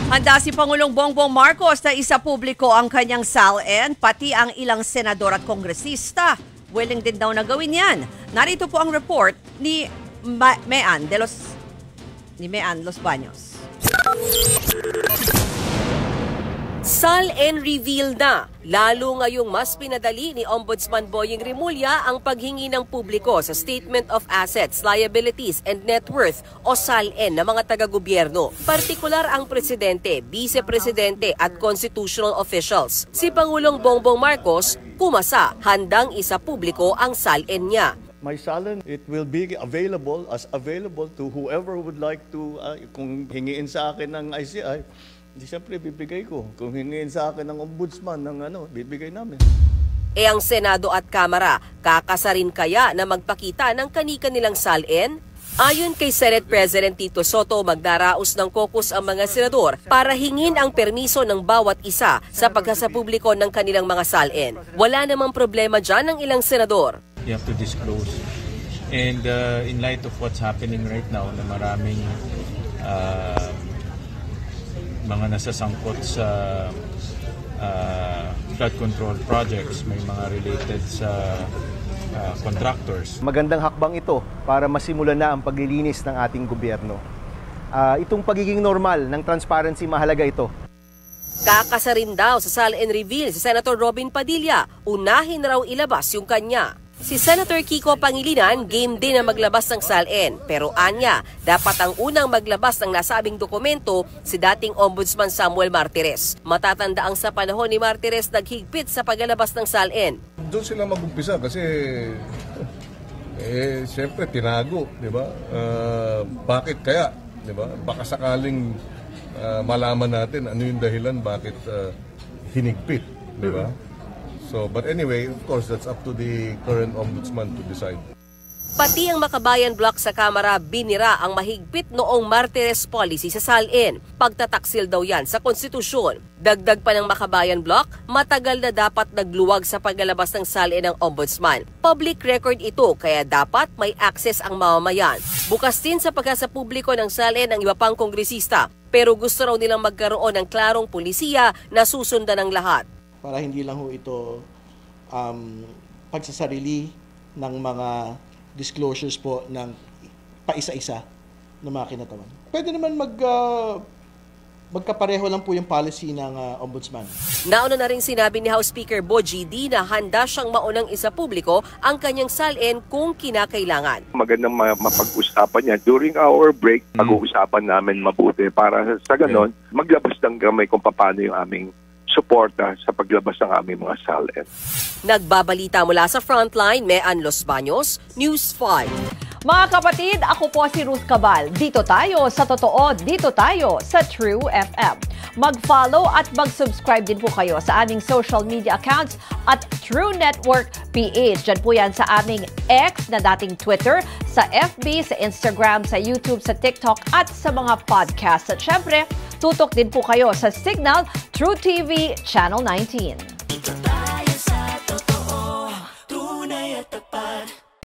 Handa si Pangulong Bongbong Marcos na isapubliko ang kanyang SALN, pati ang ilang senador at kongresista. Willing din daw na gawin yan. Narito po ang report ni Mean Los Baños. SALN reveal na. Lalo ngayong mas pinadali ni Ombudsman Boying Rimulya ang paghingi ng publiko sa Statement of Assets, Liabilities and Net Worth o SALN ng mga taga-gobyerno. Partikular ang presidente, vice-presidente at constitutional officials. Si Pangulong Bongbong Marcos kumasa, handang isa publiko ang SALN niya. My SALN, it will be available to whoever would like to, kung hingiin sa akin ng ICI, hindi siyempre bibigay ko. Kung hingiin sa akin ng ombudsman, bibigay namin. Ang Senado at Kamara, kakasarin kaya na magpakita ng kani-kanilang SALN? Ayon kay Senate President Tito Soto, magdaraos ng caucus ang mga senador para hingin ang permiso ng bawat isa sa pagsasapubliko ng kanilang mga SALN. Wala namang problema dyan ng ilang senador. You have to disclose. And in light of what's happening right now, na maraming mga nasasangkot sa flood control projects, may mga related sa contractors. Magandang hakbang ito para masimulan na ang paglilinis ng ating gobyerno. Itong pagiging normal ng transparency, mahalaga ito. Kakasarin daw sa SALN reveal si Senator Robin Padilla, unahin raw ilabas yung kanya. Si Senator Kiko Pangilinan, game din na maglabas ng SALN. Pero anya, dapat ang unang maglabas ng nasabing dokumento si dating Ombudsman Samuel Martires. Matatandaang sa panahon ni Martires naghigpit sa paglalabas ng SALN. Doon sila mag-umpisa kasi siyempre tinago, di ba? Bakit kaya, di ba? Baka sakaling malaman natin ano yung dahilan bakit hinigpit, di ba? So, but anyway, of course, that's up to the current ombudsman to decide. Pati ang Makabayan Block sa Kamara binira ang mahigpit noong Martires policy sa SALN. Pagtataksil daw yan sa konstitusyon. Dagdag pa ng Makabayan Block, matagal na dapat nagluwag sa paglalabas ng SALN ng ombudsman. Public record ito, kaya dapat may access ang mamamayan. Bukas din sa pagkasapubliko ng SALN ang iba pang kongresista, pero gusto raw nilang magkaroon ng klarong pulisiya na susundan ng lahat. Para hindi lang ho ito pagsasarili ng mga disclosures po ng paisa-isa ng mga kinatawan. Pwede naman magkapareho lang po yung policy ng ombudsman. Nauna na rin sinabi ni House Speaker Boji D na handa siyang maunang isa publiko ang kanyang SALN kung kinakailangan. Magandang mapag-usapan yan. During our break, pag-uusapan namin mabuti para sa ganon, maglabas ng gamay kung paano yung aming suporta sa paglabas ng aming mga SALN. Nagbabalita mula sa Frontline, Mean Los Baños, News 5. Mga kapatid, ako po si Ruth Cabal. Dito tayo sa totoo, dito tayo sa True FM. Mag-follow at mag-subscribe din po kayo sa aming social media accounts at True Network PH. Diyan po yan sa aming X na dating Twitter, sa FB, sa Instagram, sa YouTube, sa TikTok at sa mga podcast. At syempre, tutok din po kayo sa Signal True TV Channel 19.